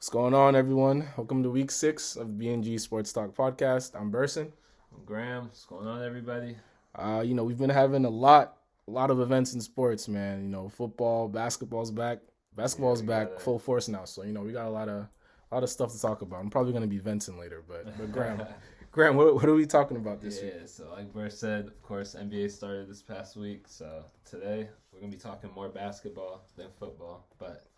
What's going on, everyone? Welcome to week 6 of the BnG Sports Talk podcast. I'm Burson. I'm Graham. What's going on, everybody? We've been having a lot of events in sports, man. Football, basketball's back. Basketball's back full force now. So, we got a lot of stuff to talk about. I'm probably going to be venting later, but Graham, what are we talking about this week? Yeah, so like Burr said, of course, NBA started this past week. So today we're going to be talking more basketball than football, but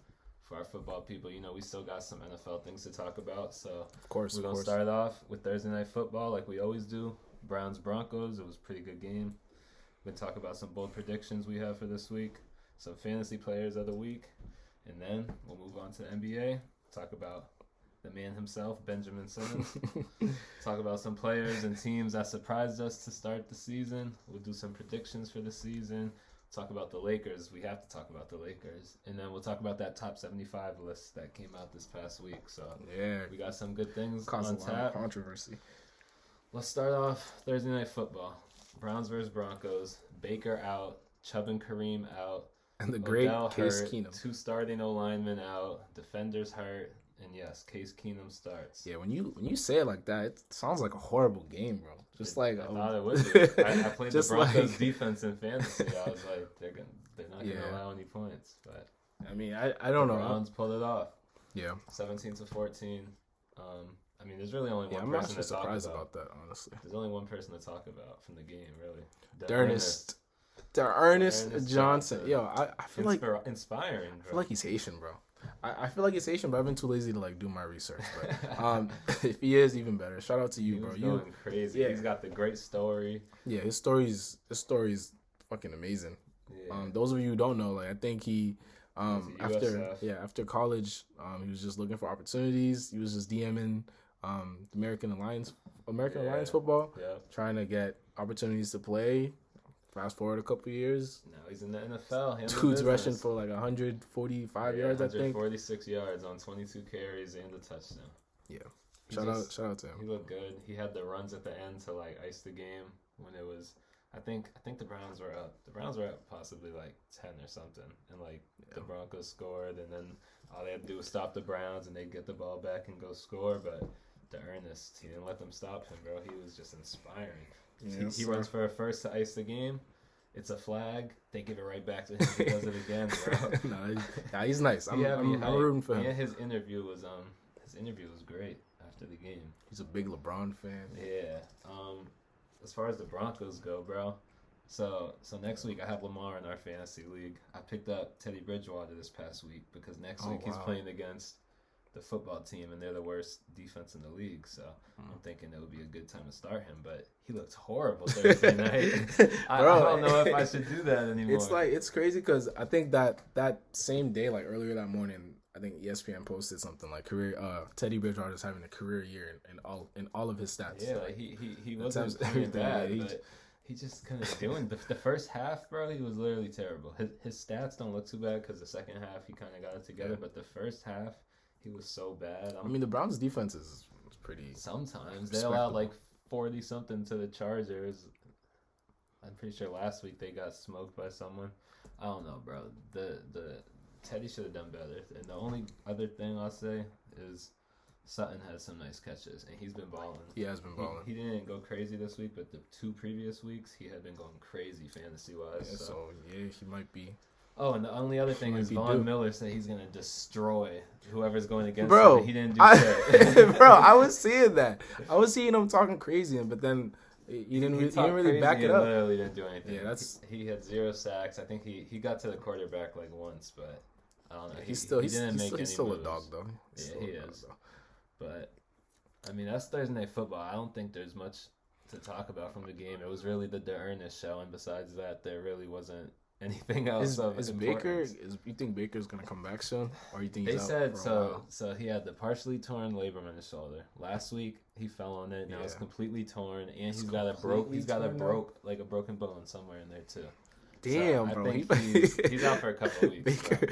for our football people, we still got some NFL things to talk about. So of course, we're going to start off with Thursday Night Football like we always do. Browns-Broncos, it was a pretty good game. We're going to talk about some bold predictions we have for this week, some fantasy players of the week, and then we'll move on to the NBA, talk about the man himself, Benjamin Simmons. Talk about some players and teams that surprised us to start the season. We'll do some predictions for the season. Talk about the Lakers. We have to talk about the Lakers. And then we'll talk about that top 75 list that came out this past week. So yeah, we got some good things caused on a lot tap. of controversy. Let's start off Thursday Night Football. Browns versus Broncos. Baker out. Chubb and Kareem out. And the great Odell Case hurt. Keenum. 2 starting O-linemen out. Defenders hurt. And yes, Case Keenum starts. Yeah, when you say it like that, it sounds like a horrible game, bro. Just I thought it would be. I played the just Broncos defense in fantasy. I was like, they're not going to allow any points. But I mean, I don't know. The Browns pulled it off. Yeah. 17-14. There's really only one I'm person actually to talk surprised about that, honestly. There's only one person to talk about from the game, really. D'Ernest Johnson. Yo, I feel like inspiring. Bro. I feel like he's Haitian, bro. I feel like he's Haitian, but I've been too lazy to do my research. But if he is, even better. Shout out to you, bro. He's going crazy. Yeah. He's got the great story. Yeah, his story's fucking amazing. Yeah. Those of you who don't know, I think he after college, he was just looking for opportunities. He was just DMing American Alliance football, trying to get opportunities to play. Fast forward a couple of years. Now he's in the NFL. Dude's rushing for 145 yards, I think. 146 yards on 22 carries and a touchdown. Yeah. Shout out to him. He looked good. He had the runs at the end to ice the game when it was. I think the Browns were up. The Browns were up possibly 10 or something, and the Broncos scored, and then all they had to do was stop the Browns, and they'd get the ball back and go score. But D'Ernest, he didn't let them stop him, bro. He was just inspiring. He runs for a first to ice the game. It's a flag. They give it right back to him. He does it again, bro. He's nice. I'm rooting for him. Yeah, his interview was great after the game. He's a big LeBron fan. Yeah. As far as the Broncos go, bro. So next week I have Lamar in our fantasy league. I picked up Teddy Bridgewater this past week because next week he's playing against the football team, and they're the worst defense in the league. So I'm thinking it would be a good time to start him, but he looked horrible Thursday night. I don't know if I should do that anymore. It's crazy because I think that same day, earlier that morning, I think ESPN posted something Teddy Bridgewater's having a career year in all of his stats. Yeah, he wasn't playing bad, but he just couldn't do it. The first half, bro, he was literally terrible. His stats don't look too bad because the second half he kind of got it together, but the first half he was so bad. The Browns' defense is pretty. Sometimes they allow 40 something to the Chargers. I'm pretty sure last week they got smoked by someone. I don't know, bro. The Teddy should have done better. And the only other thing I'll say is Sutton has some nice catches, and he's been balling. He has been balling. He didn't go crazy this week, but the 2 previous weeks he had been going crazy fantasy-wise. Yeah, so he might be. Oh, and the only other thing is Von Miller said he's going to destroy whoever's going against him. He didn't do shit. Bro, I was seeing that. I was seeing him talking crazy, but then he didn't really back it up. He literally didn't do anything. Yeah, he had 0 sacks. I think he got to the quarterback once, but I don't know. He's still a dog, though. He is. But, that's Thursday Night Football. I don't think there's much to talk about from the game. It was really the D'Ernest show, and besides that, there really wasn't anything else is Baker? You think Baker's gonna come back soon, or you think they said so? So he had the partially torn labrum in his shoulder. Last week he fell on it. Now it's completely torn, and he's got a broken bone somewhere in there too. Damn, so bro. I think he's out for a couple of weeks. Baker.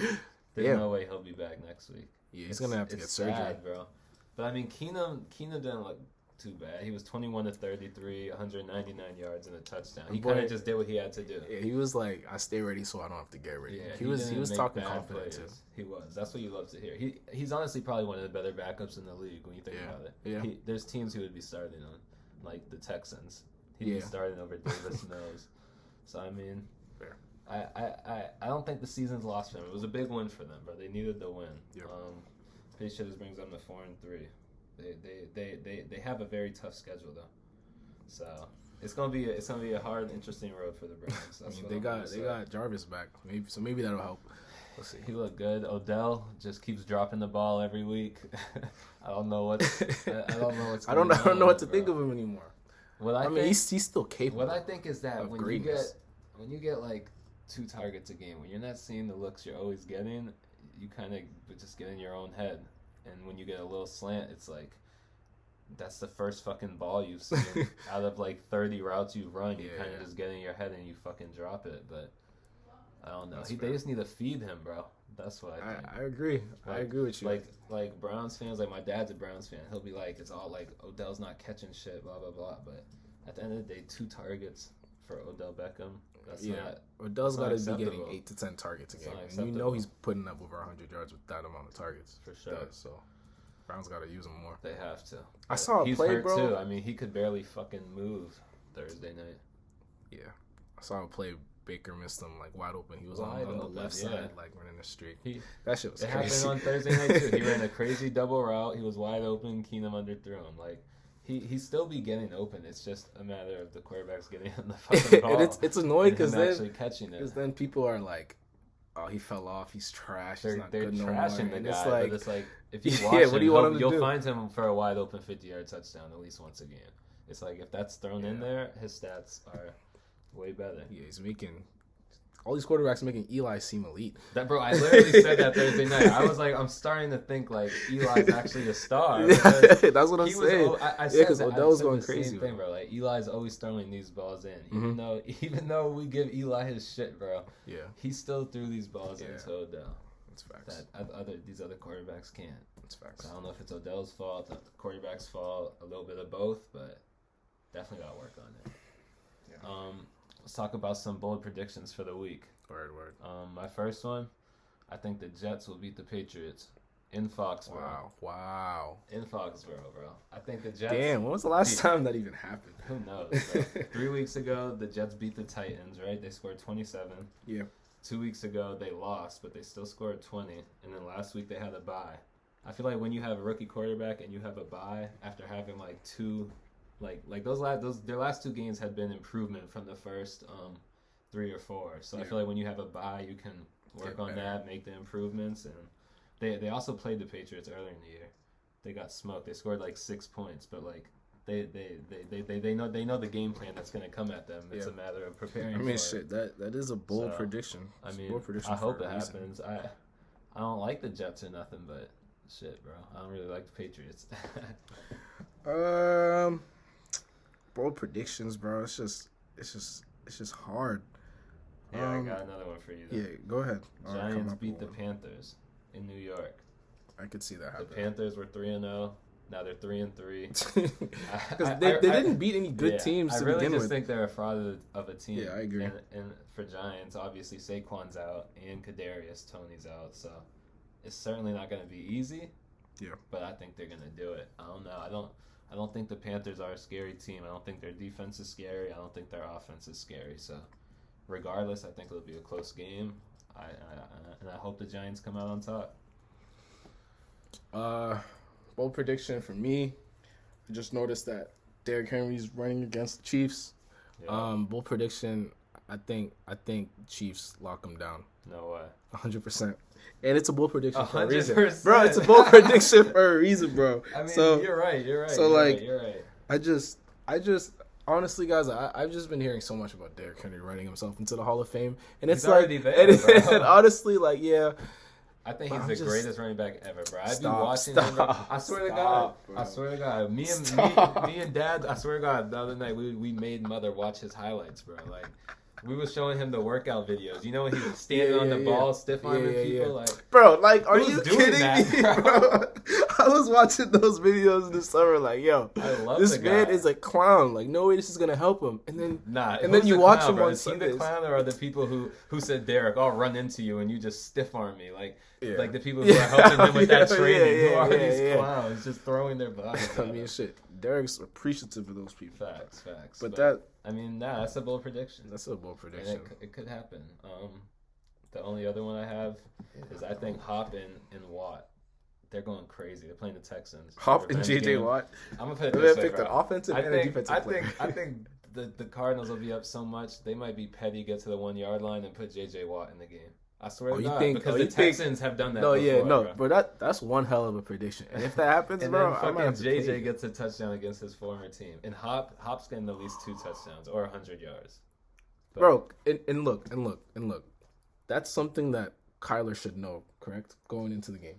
There's no way he'll be back next week. Yeah, he's gonna have to get surgery, sad, bro. But Keenum didn't look too bad. He was 21 to 33, 199 yards and a touchdown. He kind of just did what he had to do. Yeah, he was like, I stay ready so I don't have to get ready. Yeah, he was talking confident too. He was. That's what you love to hear. He's honestly probably one of the better backups in the league when you think about it. Yeah. There's teams he would be starting on, like the Texans. He'd be starting over Davis Mills. So I mean, fair. I don't think the season's lost for them. It was a big win for them, bro. They needed the win. Yep. Pretty sure this brings them to 4-3. They have a very tough schedule though, so it's gonna be a hard, interesting road for the Browns. I mean, they got Jarvis back, maybe that'll help. We'll see. He looked good. Odell just keeps dropping the ball every week. I don't know what to think of him anymore. I mean, he's still capable. What I think is that when you get like 2 targets a game, when you're not seeing the looks you're always getting, you kind of just get in your own head. And when you get a little slant, it's like that's the first fucking ball you've seen out of like 30 routes you've run. You kind of just get in your head and you fucking drop it. But I don't know. They just need to feed him, bro. That's what I think. I agree. I agree with you. Like Browns fans, like my dad's a Browns fan. He'll be like, it's all like Odell's not catching shit, blah blah blah. But at the end of the day, 2 targets for Odell Beckham. Odell's got to be getting 8 to 10 targets a game, and you know he's putting up over 100 yards with that amount of targets. For sure. So Browns got to use him more. They have to. I saw a play, bro. He's hurt too. I mean, he could barely fucking move Thursday night. Yeah, I saw a play. Baker missed him like wide open. He was on the left side, like running the streak. That shit was crazy. It happened on Thursday night too. He ran a crazy double route. He was wide open. Keenum underthrew him. Like. He still be getting open. It's just a matter of the quarterbacks getting on the fucking ball. And it's annoying because then actually catching it. Because then people are like, "Oh, he fell off. He's trash. He's not good no more." They're trashing the guy. But it's like if you watch him, what do you want him to do? You'll find him for a wide open 50-yard touchdown at least once a game. It's like if that's thrown in there, his stats are way better. Yeah, he's making. All these quarterbacks are making Eli seem elite. I literally said that Thursday night. I was like, I'm starting to think like Eli's actually a star. That's what I'm saying. Because Odell's going crazy. Same thing, bro. Like Eli's always throwing these balls in, even though we give Eli his shit, bro. Yeah, he still threw these balls into Odell. That's facts. These other quarterbacks can't. That's facts. So I don't know if it's Odell's fault, the quarterback's fault, a little bit of both, but definitely got to work on it. Yeah. Let's talk about some bold predictions for the week. Word. My first one, I think the Jets will beat the Patriots in Foxborough. Wow. In Foxborough, bro. I think the Jets... Damn, when was the last time that even happened? Who knows, bro? 3 weeks ago, the Jets beat the Titans, right? They scored 27. Yeah. 2 weeks ago, they lost, but they still scored 20. And then last week, they had a bye. I feel like when you have a rookie quarterback and you have a bye after having like 2... Like their last 2 games had been improvement from the first 3 or 4. So I feel like when you have a bye, you can work on that, make the improvements. And they also played the Patriots earlier in the year. They got smoked. They scored like 6 points, but like they know the game plan that's gonna come at them. It's a matter of preparing. I mean, shit, that is a bold prediction. I mean, I hope it happens. I don't like the Jets or nothing, but shit, bro, I don't really like the Patriots. Bold predictions, bro. It's just hard. Yeah, I got another one for you. Yeah, go ahead. Giants beat the Panthers in New York. I could see that happening. The Panthers were 3-0. Now they're 3-3. Because they didn't beat any good teams to begin with. I really just think they're a fraud of a team. Yeah, I agree. And for Giants, obviously Saquon's out and Kadarius Toney's out, so it's certainly not going to be easy. Yeah. But I think they're going to do it. I don't know. I don't think the Panthers are a scary team. I don't think their defense is scary. I don't think their offense is scary. So, regardless, I think it'll be a close game. And I hope the Giants come out on top. Bold prediction for me. I just noticed that Derrick Henry's running against the Chiefs. Yeah. Bold prediction. I think Chiefs lock them down. No way. 100%. And it's a bold prediction for a 100%. reason. Bro, it's a bold prediction for a reason, bro. I mean, you're right. So, you're right. I just, honestly, guys, I've just been hearing so much about Derrick Henry running himself into the Hall of Fame. And it's already there, bro. And honestly, like, yeah. I think he's the greatest running back ever, bro. I've been watching him. I swear to God. Me and Dad, I swear to God, the other night, we made Mother watch his highlights, bro. Like, we were showing him the workout videos. You know when he was standing on the ball, stiff arming people, like. Bro, like, are you kidding me, bro? I was watching those videos in the summer, like, yo, this man is a clown. Like, no way this is gonna help him. And then, then you watch him on Sundays. Is he the clown, or are the people who said, Derek, I'll run into you and you just stiff arm me? Like the people who are helping him with that training. Who are these clowns just throwing their bodies? I mean, shit. Derek's appreciative of those people. Facts. But that's a bold prediction. That's a bold prediction. It could happen. The only other one I have is I think Hop and Watt. They're going crazy. They're playing the Texans. Hop and J.J. Watt. I'm gonna put it this way, picked an offensive and a defensive player. I think the Cardinals will be up so much they might be petty, get to the 1 yard line, and put J.J. Watt in the game. I swear to God, because the Texans have done that. Bro, that's one hell of a prediction. And if that happens, and bro, then fucking JJ gets a touchdown against his former team, and Hop's getting at least 2 touchdowns or 100 yards. But, bro, and look, that's something that Kyler should know, correct? Going into the game.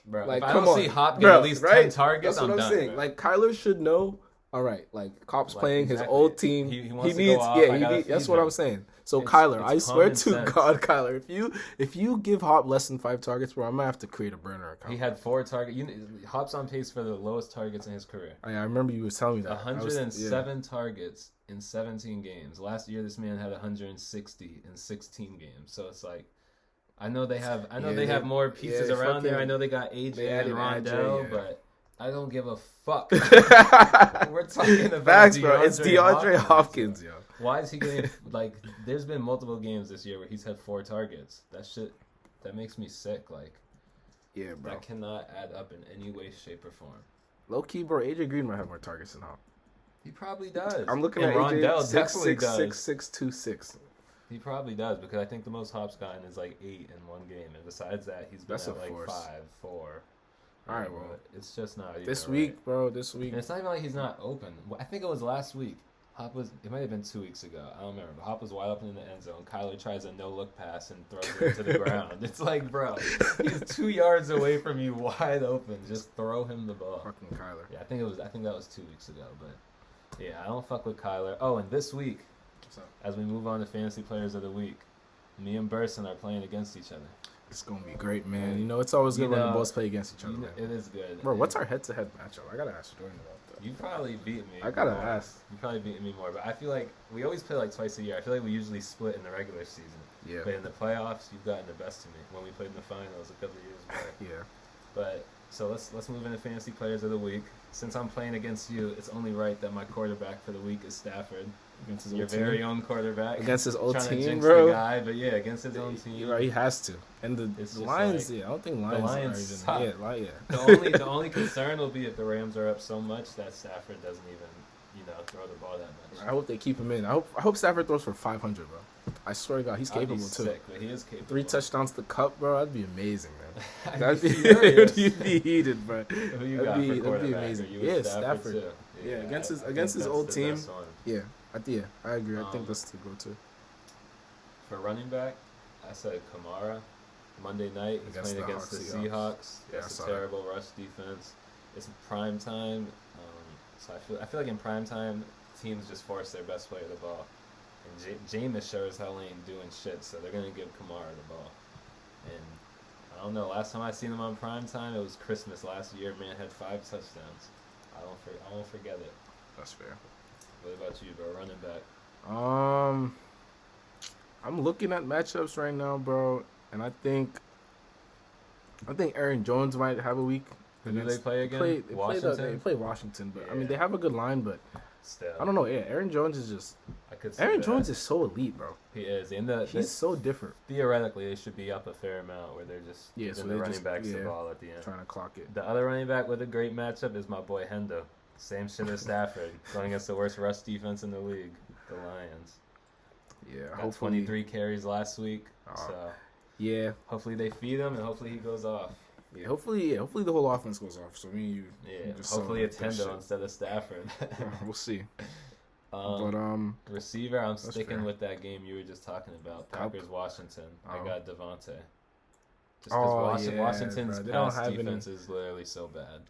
Bro, like, if I don't see Hop get at least 10 targets, that's what I'm saying. Bro. Like, Kyler should know, all right, like, Hop's playing his old team. He needs, that's what I'm saying. So, Kyler, I swear to God, Kyler, if you give Hop less than 5 targets, bro, I'm going to have to create a burner account. He had 4 targets. Hop's on pace for the lowest targets in his career. I remember you was telling me that. 107 targets in 17 games. Last year, this man had 160 in 16 games. So, it's like, I know they have more pieces around there. I know they got AJ and Rondell, but I don't give a fuck. We're talking about facts, bro. It's DeAndre Hopkins, yo. Why is he getting, like, there's been multiple games this year where he's had 4 targets. That makes me sick. Like, yeah, bro. That cannot add up in any way, shape, or form. Low key, bro. AJ Green might have more targets than Hop. He probably does. I'm looking at Rondell AJ, 6'6", 6'2", He probably does, because I think the most Hop's gotten is like 8 in one game, and besides that, he's been at like force. 5, 4. All right, well, it's just not even this week, right. bro. This week, and it's not even like he's not open. I think it was last week. It might have been 2 weeks ago. I don't remember. But Hop was wide open in the end zone. Kyler tries a no-look pass and throws it to the ground. It's like, bro, he's 2 yards away from you, wide open. Just throw him the ball. Fucking Kyler. Yeah, I think that was 2 weeks ago. But yeah, I don't fuck with Kyler. Oh, and this week, as we move on to Fantasy Players of the Week, me and Burson are playing against each other. It's gonna be great, man. You know, it's always good when the boys play against each other. It is good, bro. What's our head-to-head matchup? I gotta ask Jordan about that. You probably beat me. I gotta ask. You probably beat me more, but I feel like we always play like twice a year. I feel like we usually split in the regular season. Yeah. But in the playoffs, you've gotten the best of me when we played in the finals a couple of years back. Yeah. But so let's move into Fantasy Players of the Week. Since I'm playing against you, it's only right that my quarterback for the week is Stafford. Against his Your very own quarterback. Against his old team, jinx bro. The guy, but yeah, against his own team. Right, he has to. And the Lions, like, I don't think Lions are even. The only concern will be if the Rams are up so much that Stafford doesn't even, throw the ball that much. I hope they keep him in. I hope Stafford throws for 500, bro. I swear to God, he's capable too. Sick, but he is capable. 3 touchdowns to Cup, bro. That'd be amazing, man. That'd be heated, bro. Who you got for that'd be amazing. Yeah, Stafford. Yeah, against his old team. Yeah. I agree. I think that's the go-to. For running back, I said Kamara. Monday night, he's playing against the Seahawks. That's a terrible rush defense. It's prime time, so I feel like in prime time, teams just force their best player the ball. And Jameis sure as hell ain't doing shit, so they're gonna give Kamara the ball. And I don't know. Last time I seen him on prime time, it was Christmas last year. Man had 5 touchdowns. I won't forget it. That's fair. What about you, bro? Running back. I'm looking at matchups right now, bro, and I think Aaron Jones might have a week. Who do they play again? They play Washington, but I mean they have a good line, but still, I don't know. Yeah, Aaron Jones is just. Aaron Jones is so elite, bro. He is, he's so different. Theoretically, they should be up a fair amount where they're just giving the running backs the ball at the end, trying to clock it. The other running back with a great matchup is my boy Hendo. Same shit as Stafford, going against the worst rush defense in the league, the Lions. Yeah, got 23 carries last week, so yeah. Hopefully they feed him, and hopefully he goes off. Yeah, hopefully the whole offense goes off. So you just hopefully it's Hendo instead of Stafford. We'll see. Receiver, I'm sticking with that game you were just talking about. Packers Washington. I got Devontae. Just because Washington's pass defense is literally so bad.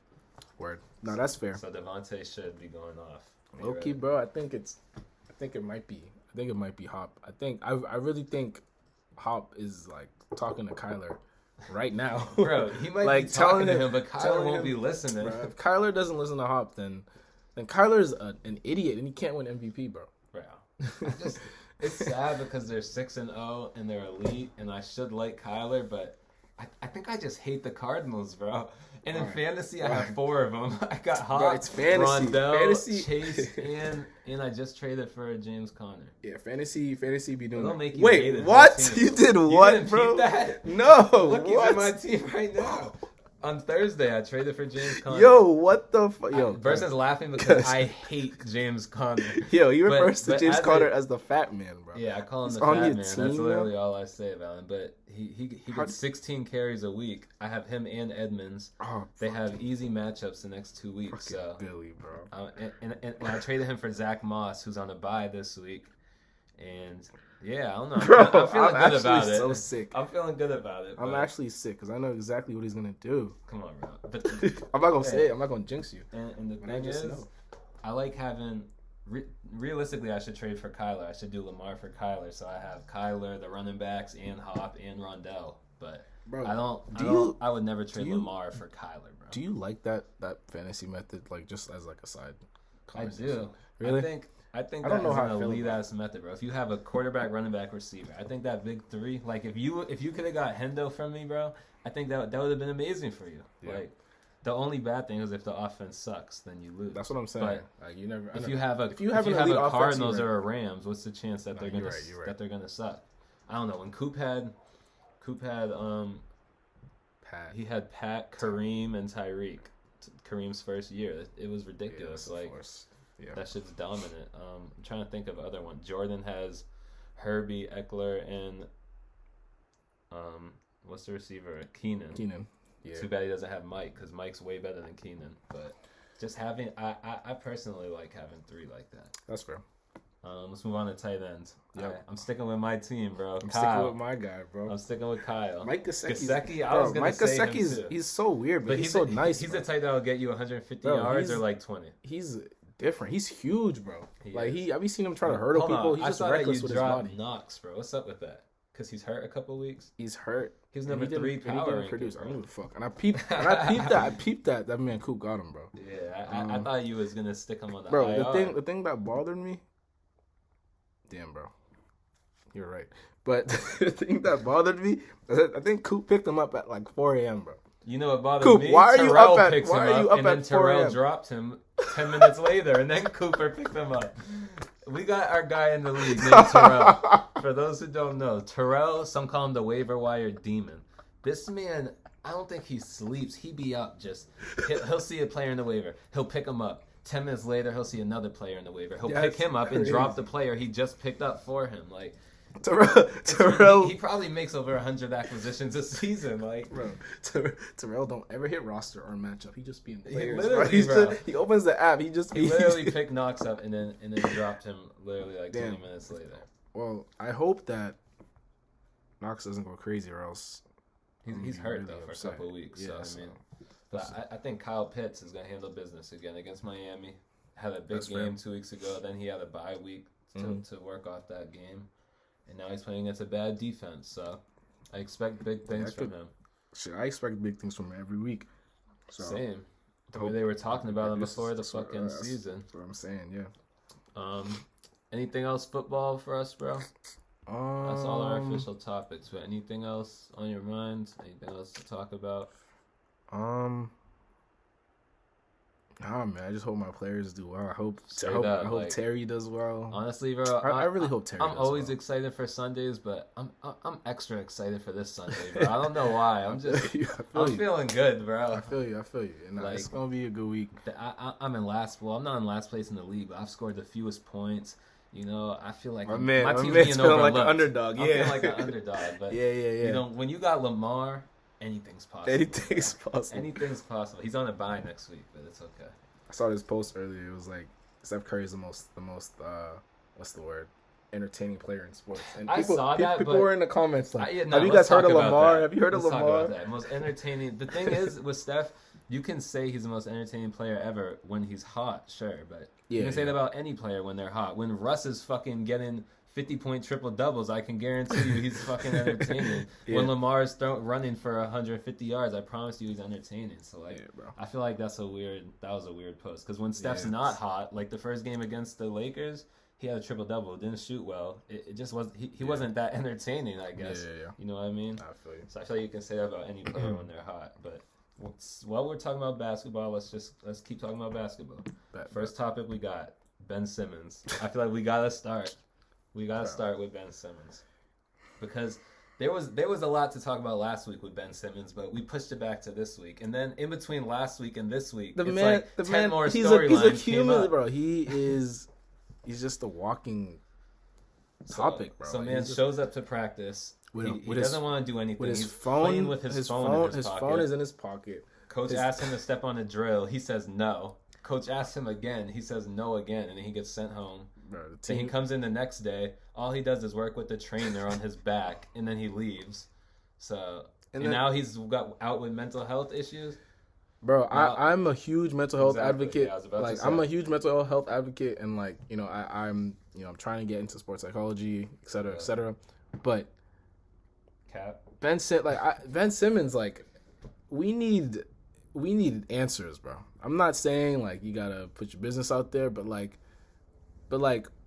Word. No, that's fair. So Devontae should be going off. Low key, bro. I think it might be Hop. I really think Hop is like talking to Kyler right now. Bro, he might like be talking to him, but Kyler won't be listening. Bro, if Kyler doesn't listen to Hop, then Kyler's an idiot and he can't win MVP, bro. Bro, it's sad because they're 6-0 and they're elite, and I should like Kyler, but I think I just hate the Cardinals, bro. And in fantasy, I have 4 of them. I got Hop, bro, it's fantasy. Rondell, Chase, and I just traded for James Conner. Yeah, fantasy be doing that. Make you Wait, what? You did what, you bro? That? No, look, he's on my team right now. On Thursday, I traded for James Conner. Yo, what the fuck? Yo, Person's laughing because I hate James Conner. Yo, you refers to James Conner as the fat man, bro. Yeah, I call him the fat man. That's literally all I say about him. But he gets 16 carries a week. I have him and Edmonds. Oh, they have easy matchups the next 2 weeks. So Billy, bro. And I traded him for Zach Moss, who's on a bye this week. And yeah, I don't know. Bro, I'm feeling good about it. So sick. I'm feeling good about it. I'm actually sick because I know exactly what he's gonna do. Come on, bro. But, I'm not gonna say it. I'm not gonna jinx you. And the thing is, I like having. Realistically, I should trade for Kyler. I should do Lamar for Kyler, so I have Kyler, the running backs, and Hop and Rondell. But bro, I would never trade Lamar for Kyler, bro. Do you like that fantasy method, like just as like a side? I do. Really? I think I don't know that how is I an feel elite ass method, bro. If you have a quarterback, running back, receiver, I think that big 3. Like if you could have got Hendo from me, bro, I think that would have been amazing for you. Yeah. Like the only bad thing is if the offense sucks, then you lose. That's what I'm saying. But like, if you have a Cardinals or a Rams, what's the chance that they're gonna suck? I don't know. When Coop had Pat. He had Pat, Kareem, and Tyreek. Kareem's first year, it was ridiculous. Yeah, like. Yeah. That shit's dominant. I'm trying to think of other one. Jordan has Herbie, Eckler, and what's the receiver? Keenan. Yeah. Too bad he doesn't have Mike because Mike's way better than Keenan. But just having, I personally like having 3 like that. That's fair. Let's move on to tight ends. Yep. I'm sticking with my team, bro. I'm sticking with my guy, bro. I'm sticking with Kyle. Mike Gesicki. Mike Gesicki, he's so weird, but he's so nice. He's the type that will get you 150 yards or like 20. He's different. He's huge, bro. I've been seeing him try to hurdle people. He's just reckless with his body. Knox, bro. What's up with that? Because he's hurt a couple weeks. He's hurt. He's number 3 power. I don't give a fuck. And I peeped that. That man Coop got him, bro. Yeah, I thought you was gonna stick him on the bro. IR. The thing that bothered me. Damn, bro. You're right. But the thing that bothered me, I think Coop picked him up at like 4 a.m., bro. You know what bothered Coop, me? Why are you up at 4 a.m.? And then Terrell dropped him 10 minutes later, and then Cooper picked him up. We got our guy in the league named Terrell. For those who don't know, Terrell, some call him the waiver wire demon. This man, I don't think he sleeps. He be up just. He'll see a player in the waiver. He'll pick him up. 10 minutes later, he'll see another player in the waiver. He'll pick him up and drop the player he just picked up for him. Like Terrell, he probably makes over 100 acquisitions a season. Like, bro, Terrell don't ever hit roster or matchup. He just be in players. He opens the app. He literally picked Knox up and then dropped him literally like 20 minutes later. Well, I hope that Knox doesn't go crazy, or else he's hurt really though for a couple of weeks. Yeah, so, I mean. But I think Kyle Pitts is going to handle business again against Miami. Had a big game 2 weeks ago. Then he had a bye week to work off that game. And now he's playing against a bad defense. So I expect big things from him. Shit, I expect big things from him every week. So, same. The way they were talking about him before the fucking season. That's what I'm saying, yeah. Anything else football for us, bro? That's all our official topics. But anything else on your mind? Anything else to talk about? Nah, man. I just hope my players do well. I hope like, Terry does well. Honestly, bro, I really hope Terry. I'm always excited for Sundays, but I'm extra excited for this Sunday, bro. I don't know why. I'm just I'm feeling good, bro. I feel you. And like, it's gonna be a good week. I'm in last. Well, I'm not in last place in the league, but I've scored the fewest points. You know, I feel like my team's being feeling like an underdog. I feel like an underdog, but yeah. You know, when you got Lamar. Anything's possible. Anything's possible. He's on a bye next week, but it's okay. I saw this post earlier. It was like Steph Curry's the most what's the word? Entertaining player in sports. And people were in the comments like, have you guys heard of Lamar? Have you heard of Lamar? Talk about that. Most entertaining. The thing is with Steph, you can say he's the most entertaining player ever when he's hot, sure, but you can say that about any player when they're hot. When Russ is fucking getting 50-point triple doubles, I can guarantee you he's fucking entertaining. When Lamar's running for 150 yards, I promise you he's entertaining. So like, bro. I feel like that was a weird post because when Steph's not hot, like the first game against the Lakers, he had a triple double, didn't shoot well. It just was he wasn't that entertaining, I guess. Yeah. You know what I mean? I feel you. So I feel like you can say that about any player when they're hot, but. While we're talking about basketball, let's keep talking about basketball. First topic we got Ben Simmons. I feel like we gotta start. We gotta start with Ben Simmons because there was a lot to talk about last week with Ben Simmons, but we pushed it back to this week. And then in between last week and this week, more storylines he's a cumulative, bro. He's just a walking topic, bro. So man shows up to practice. He doesn't want to do anything. With His phone, with his phone in his pocket. Phone is in his pocket. Coach asks him to step on a drill. He says no. Coach asks him again. He says no again, and then he gets sent home. Bro, then he comes in the next day. All he does is work with the trainer on his back, and then he leaves. So and now he's got out with mental health issues. Bro, I'm a huge mental health advocate. Yeah, I'm a huge mental health advocate, and like I'm trying to get into sports psychology, et cetera, But Ben Simmons, like we need answers, bro. I'm not saying like you gotta put your business out there, but like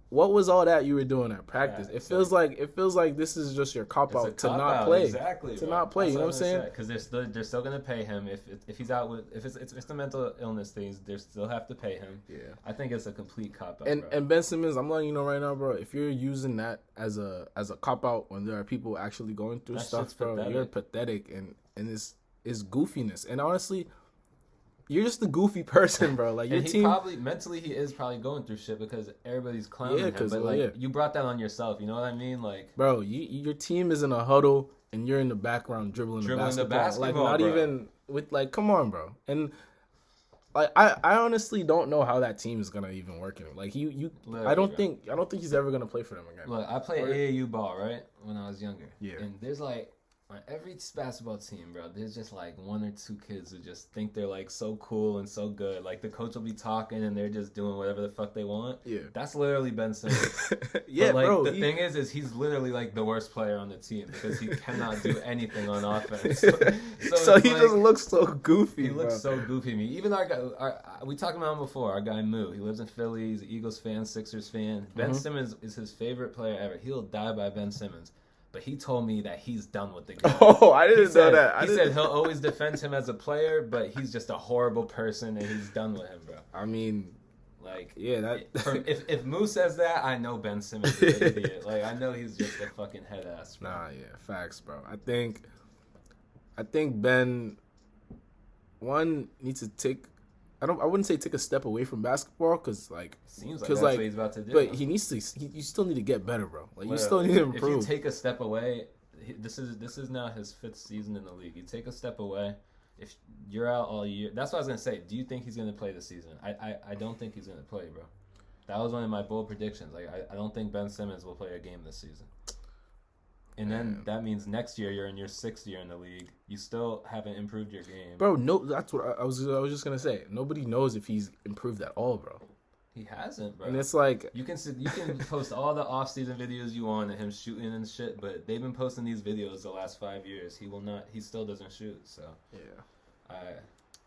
what was all that you were doing at practice? It feels like this is just your cop out to not play. Exactly. Not play. You know what I'm saying? Because they're still gonna pay him if he's out with if it's the mental illness things. They still have to pay him. Yeah. I think it's a complete cop out. And Ben Simmons, I'm letting you know right now, bro. If you're using that as a cop out when there are people actually going through stuff, bro, you're pathetic and it's goofiness. And honestly, you're just a goofy person, bro. Like your team probably mentally he is probably going through shit because everybody's clowning him. But you brought that on yourself. You know what I mean? Like, bro, your team is in a huddle and you're in the background dribbling the basketball. Like not even with like, come on, bro. And like I honestly don't know how that team is gonna even work in. Like I don't think he's ever gonna play for them again. Look, I played AAU ball right when I was younger. Yeah, and there's like. On every basketball team, bro, there's just like one or two kids who just think they're like so cool and so good. Like the coach will be talking and they're just doing whatever the fuck they want. Yeah, that's literally Ben Simmons. Yeah, but, like, bro. The thing is he's literally like the worst player on the team because he cannot do anything on offense. So he just looks so goofy. He looks so goofy to me. Even our guy, we talked about him before. Our guy Moo, he lives in Philly. He's an Eagles fan, Sixers fan. Ben Simmons is his favorite player ever. He'll die by Ben Simmons. But he told me that he's done with the game. Oh, I didn't know that. He said he'll always defend him as a player, but he's just a horrible person and he's done with him, bro. I mean, like, yeah, if Moose says that, I know Ben Simmons is an idiot. Like, I know he's just a fucking head ass, bro. Nah, yeah, facts, bro. I think Ben needs to take. I wouldn't say take a step away from basketball because like seems like that's what he's about to do. But he needs to. You still need to get better, bro. Like you still need to improve. If you take a step away, this is now his 5th season in the league. You take a step away. If you're out all year, that's what I was gonna say. Do you think he's gonna play this season? I don't think he's gonna play, bro. That was one of my bold predictions. Like I don't think Ben Simmons will play a game this season. And then that means next year you're in your 6th year in the league. You still haven't improved your game, bro. No, that's what I was just gonna say. Nobody knows if he's improved at all, bro. He hasn't, bro. And it's like you can post all the off-season videos you want of him shooting and shit, but they've been posting these videos the last 5 years. He will not. He still doesn't shoot. So yeah,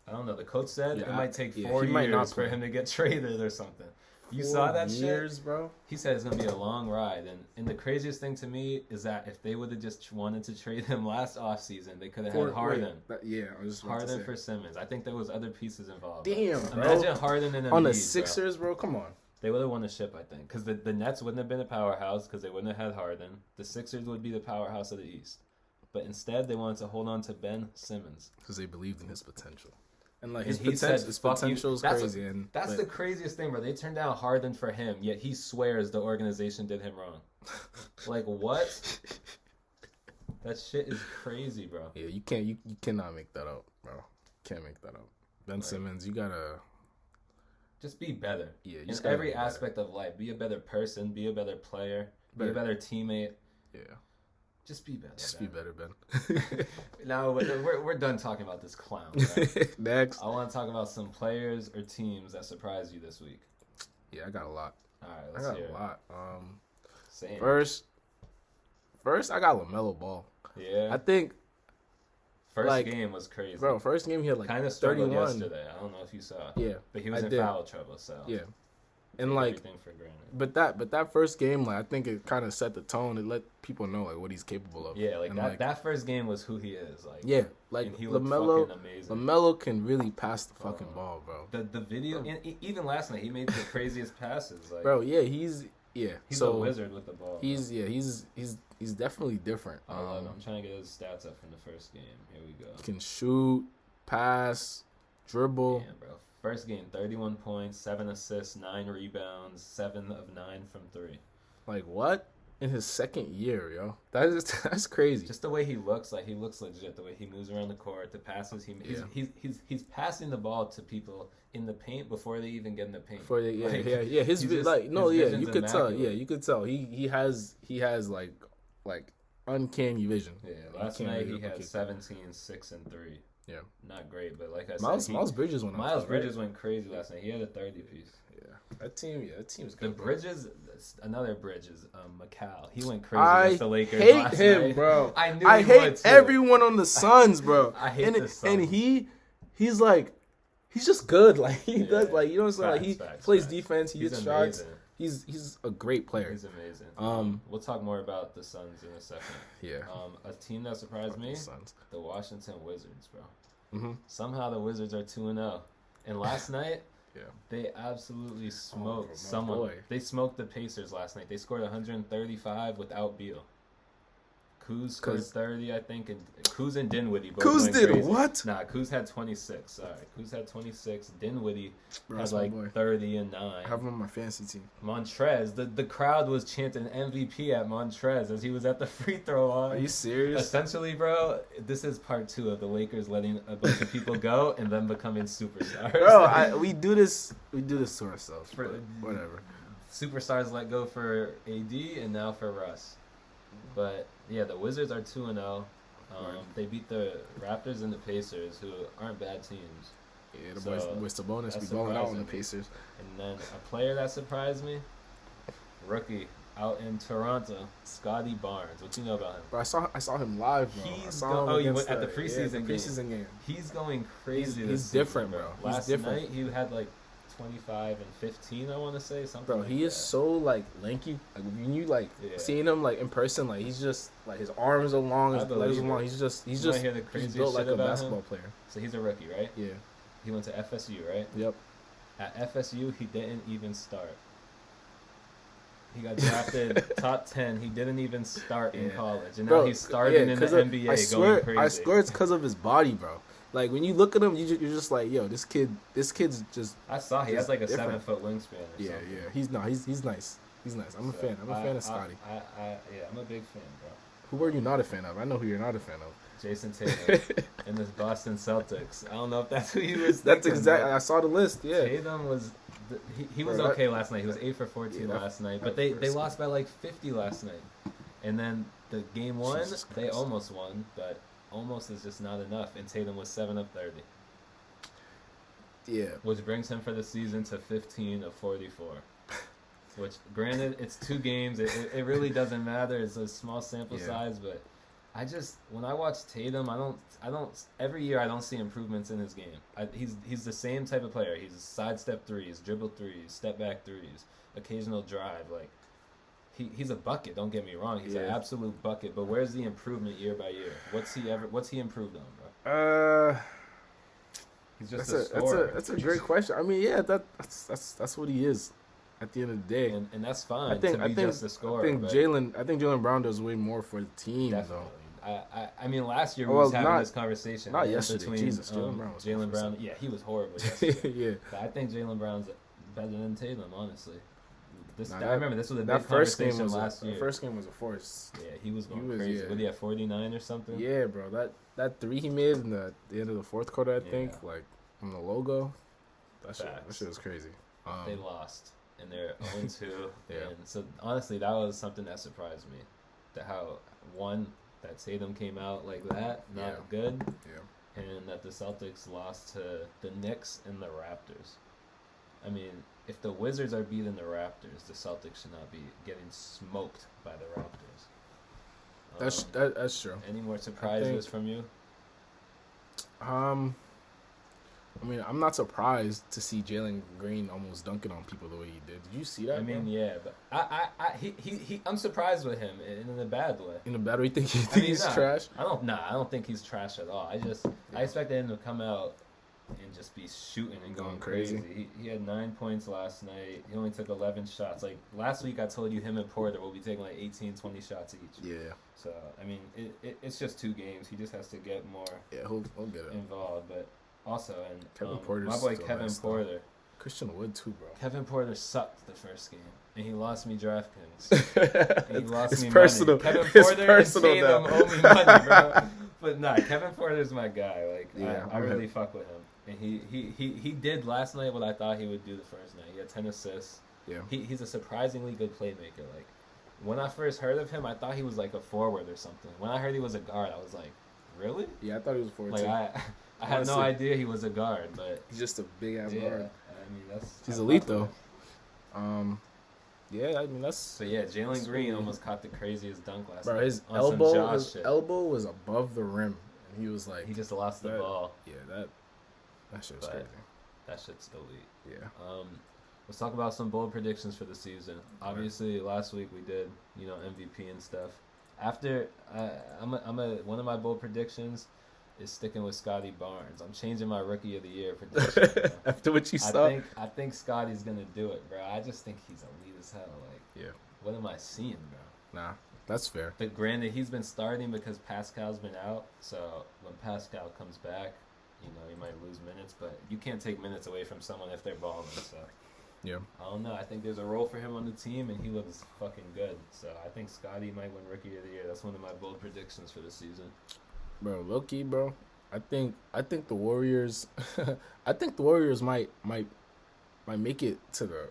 I don't know. The coach said it might take 4 years for him to get traded or something. You saw that years, shit? Bro? He said it's going to be a long ride. And the craziest thing to me is that if they would have just wanted to trade him last offseason, they could have had Harden. I was just Harden for Simmons. I think there was other pieces involved. Damn, bro. Imagine Harden and Embiid, on the Sixers, bro. Come on. They would have won the ship, I think. Because the Nets wouldn't have been a powerhouse because they wouldn't have had Harden. The Sixers would be the powerhouse of the East. But instead, they wanted to hold on to Ben Simmons. Because they believed in his potential. And like his potential is crazy. That's the craziest thing, bro. They turned down Harden for him, yet he swears the organization did him wrong. Like what? That shit is crazy, bro. Yeah, you cannot make that up, bro. Can't make that up. Ben Simmons, you gotta just be better. Yeah, in every aspect of life, be a better person, be a better player, be a better teammate. Yeah. Just be better. Be better, Ben. Now we're done talking about this clown. Right? Next, I want to talk about some players or teams that surprised you this week. Yeah, I got a lot. All right, let's hear it. I got a lot. Same. First, I got LaMelo Ball. Yeah. I think. First game was crazy. Bro, first game he had like kind of struggled 31 yesterday. I don't know if you saw. Yeah. But he was in foul trouble, so. Yeah. And like everything for granted. But that first game, like I think it kind of set the tone. It let people know like what he's capable of. Yeah, like that first game was who he is. Like yeah, like and he looked LaMelo, fucking amazing. LaMelo can really pass the fucking ball, bro. The video, and even last night, he made the craziest passes. Like, bro, yeah, he's a wizard with the ball. He's definitely different. I'm trying to get his stats up from the first game. Here we go. He can shoot, pass, dribble. Yeah, bro. First game, 31 points, 7 assists, 9 rebounds, 7 of 9 from 3. Like what? In his second year, yo. That's crazy. Just the way he looks, like he looks legit. The way he moves around the court, the passes he's passing the ball to people in the paint before they even get in the paint. You could tell. Yeah, you could tell. He has like uncanny vision. Yeah, last night he had 17, 6, and 3. Yeah, not great, but like I said, Miles Bridges went. Miles Bridges went crazy last night. He had a 30 piece. Yeah, that team's good. The Bridges, another Bridges, Macau. He went crazy against the Lakers. I hate last him, night. bro. I hate everyone on the Suns, bro. I hate the Suns. And he's like, he's just good. Like he does, like you know what I'm saying. Like he plays defense. He hits shots. He's a great player. He's amazing. We'll talk more about the Suns in a second. Yeah. A team that surprised me, the Washington Wizards, bro. Mm-hmm. Somehow the Wizards are 2-0, and last night, they absolutely smoked someone. Boy. They smoked the Pacers last night. They scored 135 without Beal. Kuz scored 30, I think, and Kuz and Dinwiddie both Kuz did crazy. What? Nah, Kuz had 26. Sorry, Kuz had 26. Dinwiddie had like 30 and 9. I have him on my fantasy team. Montrez, the crowd was chanting MVP at Montrez as he was at the free throw line. Are you serious? Essentially, bro, this is part 2 of the Lakers letting a bunch of people go and then becoming superstars. Bro, we do this to ourselves. Whatever. Superstars let go for AD and now for Russ. But yeah, the Wizards are 2-0. They beat the Raptors and the Pacers, who aren't bad teams. Yeah, the boys Sabonis be balling out on the Pacers. And then a player that surprised me, rookie out in Toronto, Scotty Barnes. What you know about him? Bro, I saw him live, bro. You went at the preseason game. He's going crazy. He's different, bro. Last night he had like 25 and 15, I want to say something. Bro, he is so like lanky. Like when you seeing him like in person, like he's just like his arms are long, his legs are long. He's built like a basketball player. So he's a rookie, right? Yeah. He went to FSU, right? Yep. At FSU, he didn't even start. He got drafted top 10. He didn't even start in college, and now he's starting in the NBA. Going crazy. I swear it's because of his body, bro. Like when you look at him, you're just like, yo, this kid's just. I saw he has like a different. 7-foot wingspan. Yeah. He's nice. He's nice. I'm a fan. I'm a fan of Scotty. I'm a big fan, bro. Who are you not a fan of? I know who you're not a fan of. Jason Tatum and the Boston Celtics. I don't know if that's who he was. That's exactly. I saw the list. Yeah. Tatum was. He was okay last night. He was 8 for 14 last night, but they lost by like 50 last night. And then the game 1, they almost won, but. Almost is just not enough, and Tatum was 7 of 30. Yeah. Which brings him for the season to 15 of 44. Which, granted, it's 2 games. It really doesn't matter. It's a small sample size, but when I watch Tatum, I don't. Every year I don't see improvements in his game. He's the same type of player. He's sidestep threes, dribble threes, step back threes, occasional drive, like. He's a bucket. Don't get me wrong. He's an absolute bucket. But where's the improvement year by year? What's he improved on, bro? He's just a scorer. That's a great question. I mean, yeah, that's what he is. At the end of the day, and that's fine. I think just a scorer. I think Jaylen Brown does way more for the team, definitely. Though. I mean, last year we was having this conversation. Not yesterday. Between, Jesus, Jaylen Brown. Yeah, he was horrible yesterday. Yeah. But I think Jaylen Brown's better than Tatum, honestly. I remember this was a big conversation last year. The first game was a force. Yeah, he was going crazy. Yeah. What, he had 49 or something? Yeah, bro. That 3 he made in the end of the 4th quarter, I think, like from the logo. That shit was crazy. They lost, and they're 0-2. And so, honestly, that was something that surprised me. That that Tatum came out like that, not good. Yeah. And that the Celtics lost to the Knicks and the Raptors. I mean, if the Wizards are beating the Raptors, the Celtics should not be getting smoked by the Raptors. That's true. Any more surprises from you? I mean, I'm not surprised to see Jalen Green almost dunking on people the way he did. Did you see that? I mean, yeah, but I'm surprised with him in a bad way. In a bad way, you think he's trash? I don't think he's trash at all. I expected him to come out and just be shooting and going crazy. He had 9 points last night. He only took 11 shots. Like last week, I told you him and Porter will be taking like 18, 20 shots each. Yeah. So I mean, it's just 2 games. He just has to get more. Yeah, he'll get it involved, but. Also, and my boy Kevin Porter. Christian Wood, too, bro. Kevin Porter sucked the first game, and he lost me DraftKings. He lost me personal. Money. Kevin Porter and Tatum owe me money, bro. But nah, Kevin Porter's my guy. Like, yeah, I really fuck with him. And he did last night what I thought he would do the first night. He had 10 assists. Yeah. He's a surprisingly good playmaker. Like, when I first heard of him, I thought he was like a forward or something. When I heard he was a guard, I was like, really? Yeah, I thought he was a forward, too. I had no idea he was a guard, but he's just a big ass guard. I mean, he's elite though. Yeah, I mean that's. But yeah, Jalen Green almost caught the craziest dunk last night. Bro, his elbow was above the rim, and he was like, he just lost the ball. Yeah, that shit's crazy. That shit's elite. Yeah. Let's talk about some bold predictions for the season. Obviously, last week we did, MVP and stuff. After one of my bold predictions is sticking with Scotty Barnes. I'm changing my Rookie of the Year prediction. After what you saw? I think Scotty's going to do it, bro. I just think he's elite as hell. Like, yeah. What am I seeing, bro? Nah, that's fair. But granted, he's been starting because Pascal's been out. So when Pascal comes back, he might lose minutes. But you can't take minutes away from someone if they're balling. So yeah. I don't know. I think there's a role for him on the team, and he looks fucking good. So I think Scotty might win Rookie of the Year. That's one of my bold predictions for the season. Bro, low-key, bro. I think the Warriors. I think the Warriors might make it to the.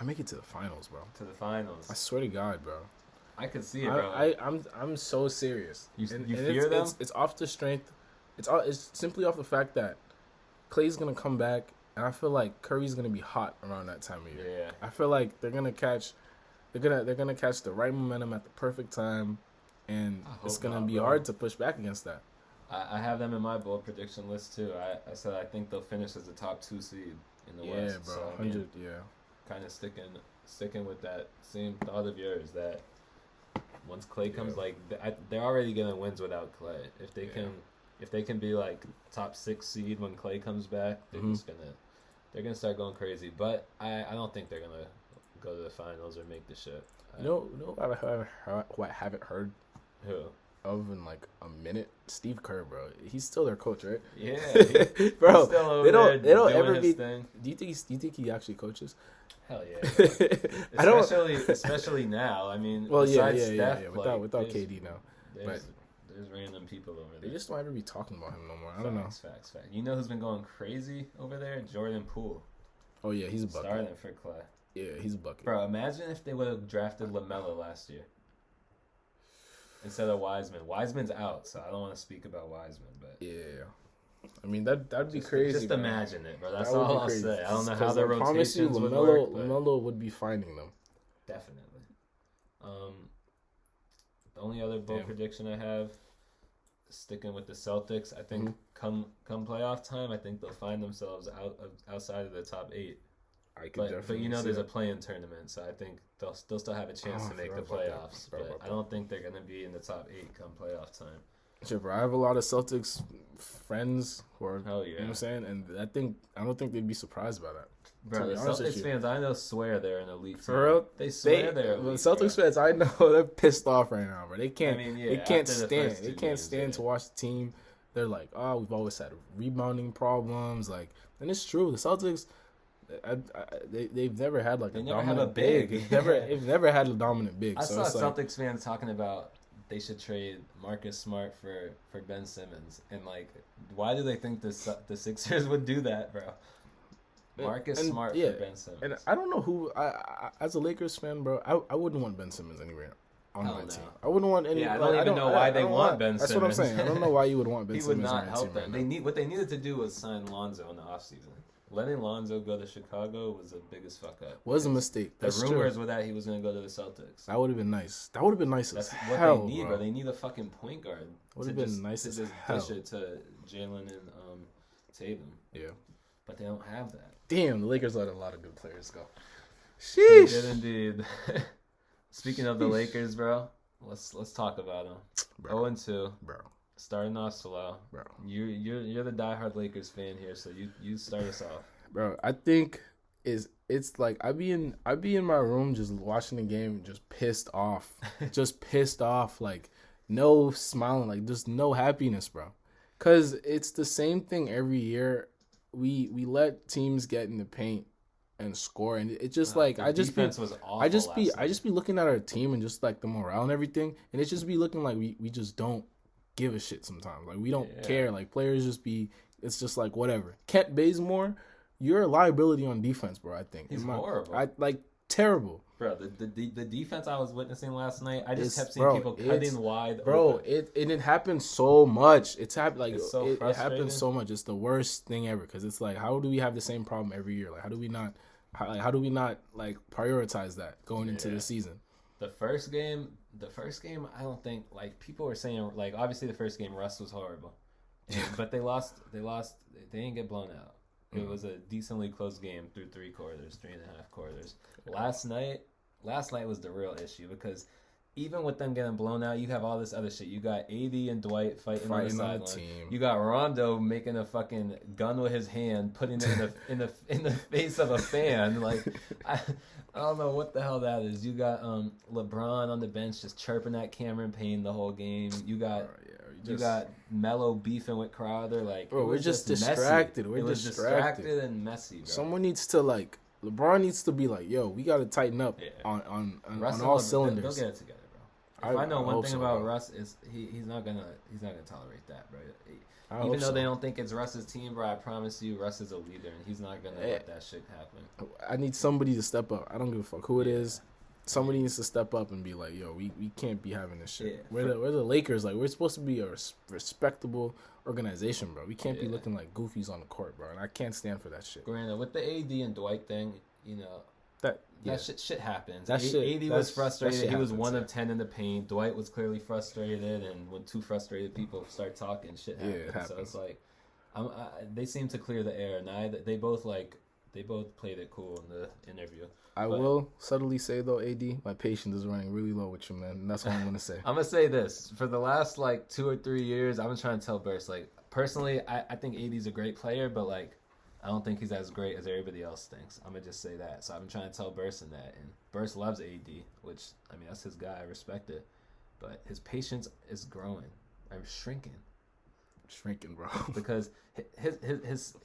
I make it to the finals, bro. To the finals. I swear to God, bro. I could see it, bro. I'm so serious. You fear them? It's off the strength. It's simply off the fact that Klay's gonna come back, and I feel like Curry's gonna be hot around that time of year. Yeah. I feel like they're gonna catch the right momentum at the perfect time. And it's going to be hard to push back against that. I have them in my bold prediction list, too. I said I think they'll finish as the top 2 seed in the West. Yeah, bro. So, 100, yeah. Kind of sticking with that same thought of yours that once Klay comes, they're already going to win without Klay. If they can be, like, top 6 seed when Klay comes back, they're just going to they're gonna start going crazy. But I don't think they're going to go to the finals or make the shit. What I haven't heard who of in like a minute? Steve Kerr, bro. He's still their coach, right? Yeah, bro. He's still over they don't ever be. Thing. Do you think he actually coaches? Hell yeah. Especially now. I mean, well, yeah. Steph, without KD now, there's random people over there. They just don't ever be talking about him no more. I don't know. Facts. You know who's been going crazy over there? Jordan Poole. Oh yeah, he's a bucket. Starting for Klay. Yeah, he's a bucket. Bro, imagine if they would have drafted LaMelo last year instead of Wiseman. Wiseman's out, so I don't want to speak about Wiseman, but yeah. I mean that'd be crazy. Just imagine it, bro. That's all I'll say. I don't know how the rotations would work. But LaMelo would be finding them. Definitely. The only other bold prediction I have, sticking with the Celtics, I think come playoff time, I think they'll find themselves outside of the top 8. But there's a play-in tournament, so I think they'll still have a chance to make the playoffs. But I don't think they're going to be in the top 8 come playoff time. Sure, bro. I have a lot of Celtics friends who are, hell yeah. You know what I'm saying? And I don't think they'd be surprised by that. Bro, the Celtics fans I know swear they're an elite team. For real? They swear they're elite. The Celtics fans I know, they're pissed off right now, bro. They can't stand. They can't stand to watch the team. They're like, oh, we've always had rebounding problems. Like, and it's true. The Celtics, they've never had like they a never dominant have a big. They've never had a dominant big. I saw Celtics fans talking about they should trade Marcus Smart for Ben Simmons, and like, why do they think the Sixers would do that, bro? Marcus Smart for Ben Simmons. And I don't know who. I as a Lakers fan, bro, I wouldn't want Ben Simmons anywhere. on my team. I wouldn't want any. Yeah, I don't even know why they want Ben Simmons. That's what I'm saying. I don't know why you would want Ben Simmons. He would not help them. What they needed to do was sign Lonzo in the offseason. Letting Lonzo go to Chicago was the biggest fuck up. Was a mistake. The rumors were that he was going to go to the Celtics. That would have been nice. That would have been nice as hell, what they need, bro. They need a fucking point guard. Would have been nice as hell. Dish it to Jalen and Tatum. Yeah. But they don't have that. Damn, the Lakers let a lot of good players go. Sheesh. They did indeed. Speaking of the Lakers, bro, let's talk about them. 0-2. Bro. Starting off slow, bro. You're the diehard Lakers fan here, so you start us off, bro. I think it's like I be in my room just watching the game, just pissed off, like no smiling, like just no happiness, bro. Cause it's the same thing every year. We let teams get in the paint and score, and it just like I just be looking at our team and just like the morale and everything, and it just be looking like we just don't give a shit sometimes. Like we don't care. Like players it's just like whatever. Kent Bazemore, you're a liability on defense, bro. I think he's horrible. Terrible, bro. The defense I was witnessing last night, I just kept seeing people cutting wide. Bro, open. It happens so much. It happens so much. It's the worst thing ever because it's like, how do we have the same problem every year? Like how do we not like prioritize that going into the season? The first game, I don't think, like, people were saying, like, obviously the first game, Russ was horrible. But they lost, they didn't get blown out. It was a decently close game through 3.5 quarters. Last night was the real issue because even with them getting blown out, you have all this other shit. You got AD and Dwight fighting on the sideline. You got Rondo making a fucking gun with his hand, putting it in the face of a fan. Like, I don't know what the hell that is. You got LeBron on the bench just chirping at Cameron Payne the whole game. You got Melo beefing with Crowder. Like, bro, we're just distracted. It was distracted and messy, bro. Someone needs to LeBron needs to be like, yo, we got to tighten up on all cylinders. They'll get it together, bro. If I know one thing about Russ is he's not gonna tolerate that, bro. Even though they don't think it's Russ's team, bro, I promise you, Russ is a leader, and he's not gonna let that shit happen. I need somebody to step up. I don't give a fuck who it is. Somebody needs to step up and be like, yo, we can't be having this shit. We're the Lakers. Like, we're supposed to be a respectable organization, bro. We can't be looking like goofies on the court, bro. And I can't stand for that shit. Granted, with the AD and Dwight thing, you know, that shit happens. AD was frustrated. He was 1 of 10 in the paint. Dwight was clearly frustrated, and when two frustrated people start talking, shit happens. It happens. So it's like, they seem to clear the air, and they both played it cool in the interview. I will subtly say, though, AD, my patience is running really low with you, man. And that's what I'm going to say. I'm going to say this. For the last, 2 or 3 years, I've been trying to tell Burst, personally, I think AD's a great player, but, I don't think he's as great as everybody else thinks. I'm going to just say that. So I've been trying to tell Burst in that. And Burst loves AD, which, I mean, that's his guy. I respect it. But his patience is growing. I'm shrinking. Shrinking, bro. Because his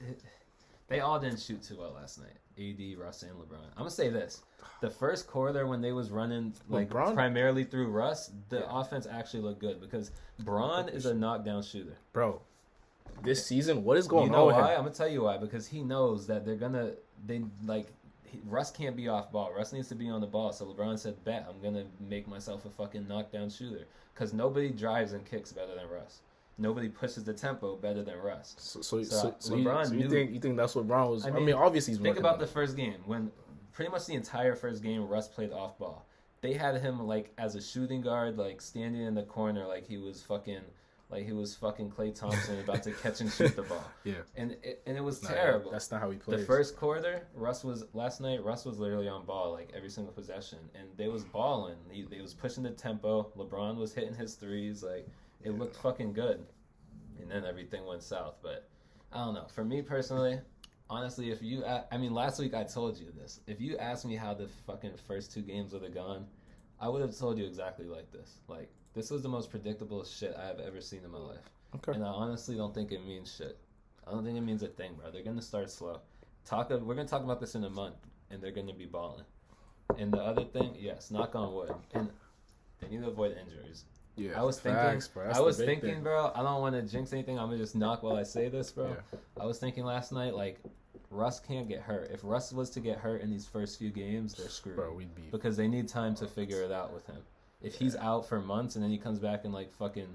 they all didn't shoot too well last night. AD, Russ, and LeBron. I'm going to say this. The first quarter when they was running primarily through Russ, the offense actually looked good because Bron is a knockdown shooter. Bro, this season, what is going on with him? I'm going to tell you why. Because he knows that Russ can't be off ball. Russ needs to be on the ball. So LeBron said, bet, I'm going to make myself a fucking knockdown shooter. Because nobody drives and kicks better than Russ. Nobody pushes the tempo better than Russ. So LeBron you think that's what Bron was? I mean, obviously he's think about the first game when pretty much the entire first game Russ played off ball. They had him as a shooting guard, standing in the corner like he was fucking Klay Thompson about to catch and shoot the ball. Yeah, and it was terrible. That's not how he plays. The first quarter, Russ was literally on ball every single possession, and they was balling. They was pushing the tempo. LeBron was hitting his threes. It looked fucking good. And then everything went south. But I don't know. For me personally, honestly, last week I told you this. If you asked me how the fucking first 2 games would have gone, I would have told you exactly like this. This was the most predictable shit I have ever seen in my life. Okay. And I honestly don't think it means shit. I don't think it means a thing, bro. They're going to start slow. We're going to talk about this in a month, and they're going to be balling. And the other thing, yes, knock on wood. And they need to avoid injuries. Yeah, I was thinking, bro, I don't want to jinx anything. I'm going to just knock while I say this, bro. Yeah. I was thinking last night, Russ can't get hurt. If Russ was to get hurt in these first few games, they're screwed. Bro, we'd be. Because they need time to figure it out with him. If he's out for months and then he comes back in like fucking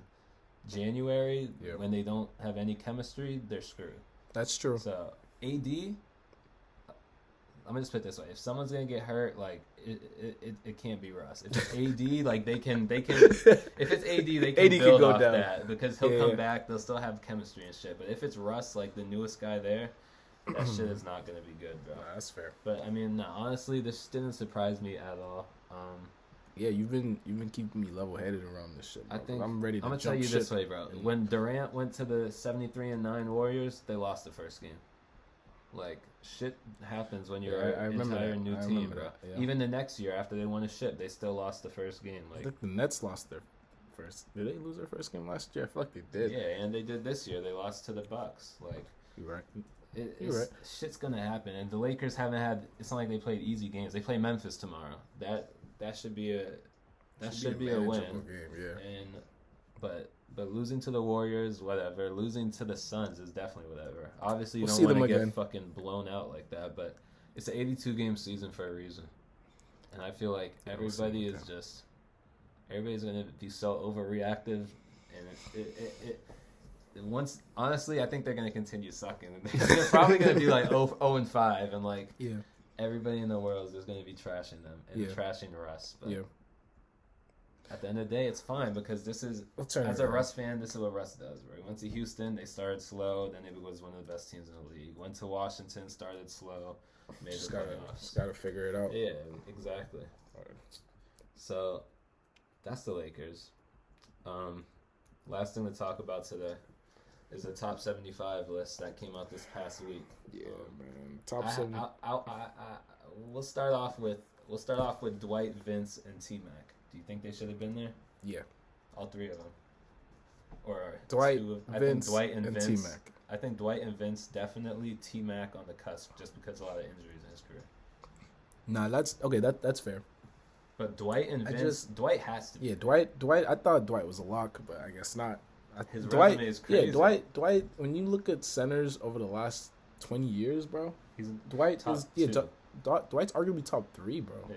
January when they don't have any chemistry, they're screwed. That's true. So AD, I'm gonna just put it this way: if someone's gonna get hurt, like it can't be Russ. If it's AD, like they can. If it's AD, they can AD build off down. That because he'll come back. They'll still have chemistry and shit. But if it's Russ, like the newest guy there, that shit is not gonna be good, bro. Nah, that's fair. But I mean, honestly, this didn't surprise me at all. Yeah, you've been keeping me level headed around this shit, bro. I think I'm ready to. I'm gonna tell you this way, bro. When Durant went to the 73-9 Warriors, they lost the first game. Like shit happens when you're an entire new team, bro. Yeah. Even the next year after they won a ship, they still lost the first game. Like I think the Nets lost their first. Did they lose their first game last year? I feel like they did. Yeah, and they did this year. They lost to the Bucks. Like you're right. You're right. Shit's gonna happen, and the Lakers haven't had. It's not like they played easy games. They play Memphis tomorrow. That should be a win. Game, yeah. And but losing to the Warriors, whatever. Losing to the Suns is definitely whatever. Obviously, you don't want to get fucking blown out like that, but it's an 82-game season for a reason. And I feel like everybody's going to be so overreactive, and once honestly, I think they're going to continue sucking. They're probably going to be like 0-5, and like everybody in the world is just going to be trashing them and trashing Russ. But at the end of the day, it's fine because this is, as a Russ fan, this is what Russ does. Right? Went to Houston, they started slow, then it was one of the best teams in the league. Went to Washington, started slow, made the playoffs. Just gotta figure it out. Yeah, exactly. Right. So that's the Lakers. Last thing to talk about today is the top 75 list that came out this past week. Yeah, man. Top 70. We'll start off with Dwight, Vince, and T-Mac. Do you think they should have been there? Yeah. All three of them. Or Dwight, Vince, Dwight and Vince. T-Mac. I think Dwight and Vince definitely. T-Mac on the cusp just because of a lot of injuries in his career. Nah, that's okay. That's fair. But Dwight and Vince, Dwight has to be. Yeah, Dwight. I thought Dwight was a lock, but I guess not. His resume is crazy. Yeah, Dwight. When you look at centers over the last 20 years, bro, Dwight's arguably top 3, bro. Yeah.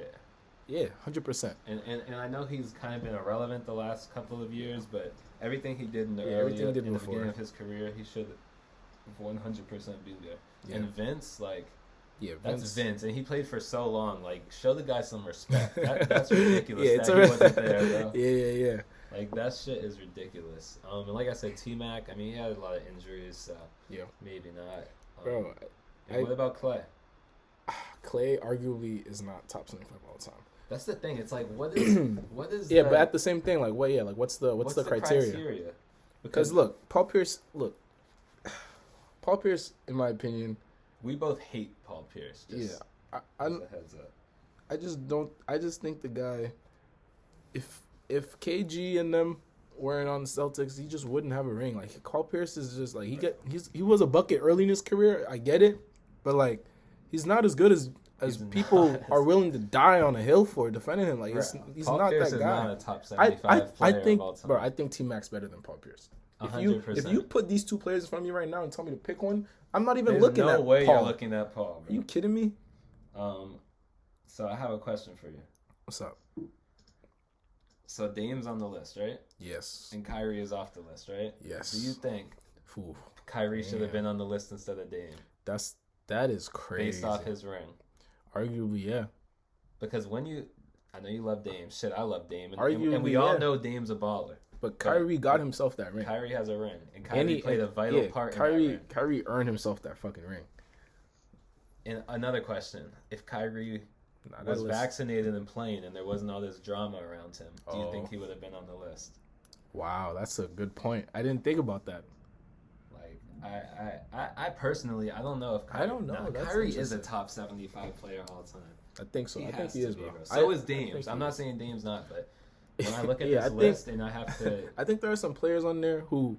Yeah, 100%. And I know he's kind of been irrelevant the last couple of years, but everything he did in the beginning of his career, he should 100% be there. Yeah. And Vince, that's Vince, and he played for so long. Like, show the guy some respect. That's ridiculous. He wasn't there, bro. Yeah. Like, that shit is ridiculous. And like I said, T-Mac, I mean, he had a lot of injuries, so maybe not. Bro, what about Clay? Clay arguably is not top 75 all the time. That's the thing. It's like, what is? Yeah, but at the same thing, like, what's the criteria? Because look, Paul Pierce, in my opinion, we both hate Paul Pierce. Just a heads up. I just think the guy, if KG and them weren't on the Celtics, he just wouldn't have a ring. Like, Paul Pierce is just like he was a bucket early in his career. I get it, but like, he's not as good as people are willing to die on a hill for defending him. Like, he's Paul not Pierce that is guy. Not a top 75 player I think, of all time. bro, I think T-Mac's better than Paul Pierce. 100%. If you put these two players in front of me right now and tell me to pick one, I'm not even looking at Paul. No way you're looking at Paul, bro. Are you kidding me? So I have a question for you. What's up? So Dame's on the list, right? Yes. And Kyrie is off the list, right? Yes. Do you think Kyrie should have been on the list instead of Dame? That is crazy. Based off his ring. Arguably, yeah. Because I know you love Dame. Shit, I love Dame. And we all know Dame's a baller. But Kyrie got himself that ring. Kyrie has a ring. And Kyrie played a vital part in that ring. Kyrie earned himself that fucking ring. And another question. If Kyrie was vaccinated and playing and there wasn't all this drama around him, do you think he would have been on the list? Wow, that's a good point. I didn't think about that. I personally, I don't know if Kyrie... I don't know. Kyrie is a top 75 player all the time. I think so. I think he is, bro. So is Dame's. I'm not saying Dame's not, but when I look at this list and I have to... I think there are some players on there who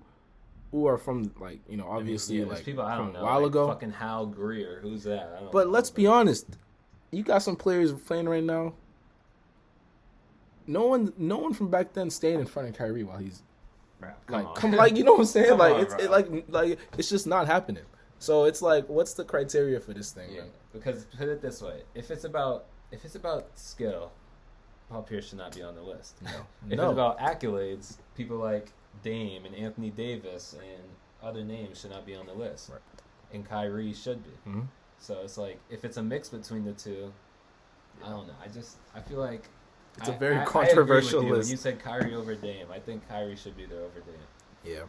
are from, like, you know, obviously, like, people I don't know, a while ago. Fucking Hal Greer. Who's that? But let's be honest. You got some players playing right now. No one from back then staying in front of Kyrie while he's... Like, you know what I'm saying? It's just not happening. So it's like, what's the criteria for this thing? Yeah, man? Because put it this way: if it's about skill, Paul Pierce should not be on the list. No. If it's about accolades, people like Dame and Anthony Davis and other names should not be on the list. Right. And Kyrie should be. Mm-hmm. So it's like, if it's a mix between the two, I don't know. I feel like it's a very controversial list. list. When you said Kyrie over Dame, I think Kyrie should be there over Dame. Yeah.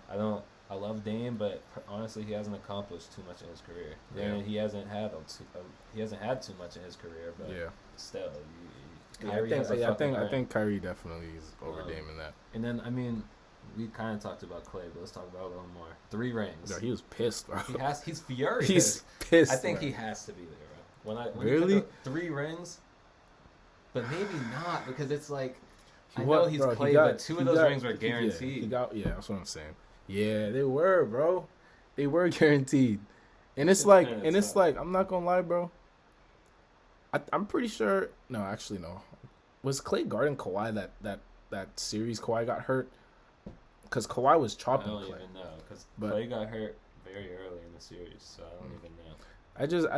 I love Dame, but honestly, he hasn't accomplished too much in his career. Yeah. And he hasn't had too much in his career, but still, Kyrie I think Kyrie definitely is over Dame in that. And then, I mean, we kind of talked about Clay, but let's talk about it a little more. 3 rings. Yo, he was pissed, bro. He's furious. He's pissed. I think bro. He has to be there, bro. When really? He took 3 rings, but maybe not, because it's like, I know he's Clay, but 2 of those rings were guaranteed. That's what I'm saying. Yeah, they were, bro. They were guaranteed. And it's like, I'm not gonna lie, bro. I'm pretty sure. No, actually, no. Was Clay guarding Kawhi that series Kawhi got hurt? Because Kawhi was chopping Clay. I don't even know, because Clay got hurt very early in the series, so I don't even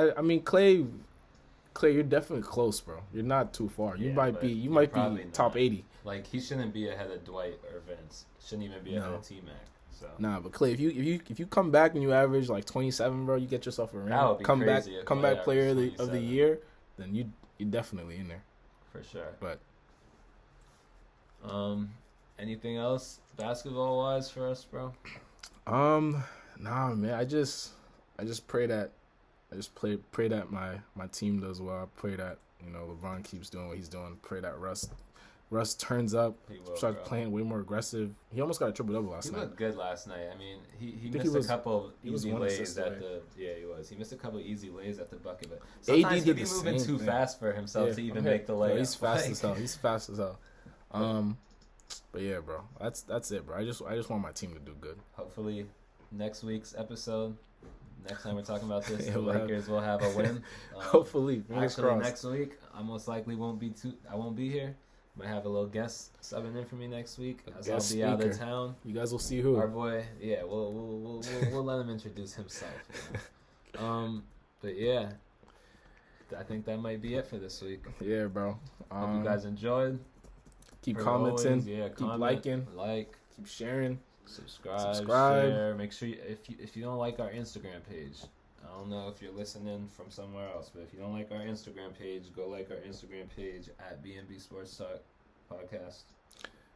know. I mean, Clay, you're definitely close, bro. You're not too far. You might be top 80. Like, he shouldn't be ahead of Dwight or Vince. Shouldn't even be ahead of T-Mac. So. Nah, but Clay, if you come back and you average like 27, bro, you get yourself a ring. That would be crazy. Come back player of the year, then you're definitely in there. For sure. But anything else basketball wise for us, bro? Nah, man. I just pray that my team does well. I pray that, LeBron keeps doing what he's doing. Pray that Russ turns up, starts playing way more aggressive. He almost got a triple-double last night. He looked good last night. I mean, he missed a couple easy lays at the... Yeah, he was. He missed a couple easy lays at the bucket, but sometimes he'd be moving too fast for himself to even make the layup. He's fast as hell. But yeah, bro. That's it, bro. I just want my team to do good. Hopefully, next week's episode, next time we're talking about this, the Lakers will have a win. Hopefully. Actually, next week, I most likely won't be here. Might have a little guest subbing in for me next week, as I'll be out of town. You guys will see who. Our boy, yeah, we'll let him introduce himself. But yeah, I think that might be it for this week. Yeah, bro. Hope you guys enjoyed. Keep commenting. Keep liking. Keep sharing. Subscribe. Share. Make sure if you don't like our Instagram page, I don't know if you're listening from somewhere else, but if you don't like our Instagram page, go like our Instagram page at BnG Sports Talk Podcast,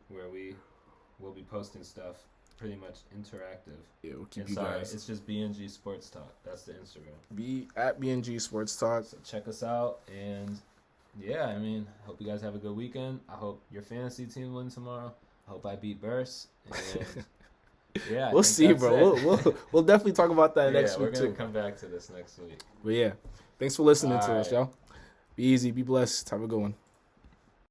where we will be posting stuff pretty much interactive. Yeah, we'll keep you guys. It's just BnG Sports Talk. That's the Instagram. Be at BnG Sports Talk. So check us out, and yeah, I mean, hope you guys have a good weekend. I hope your fantasy team wins tomorrow. I hope I beat Burse. And yeah, we'll see, bro. We'll definitely talk about that next week too. We're gonna come back to this next week. But yeah, thanks for listening to us, y'all. Be easy, be blessed. Have a good one.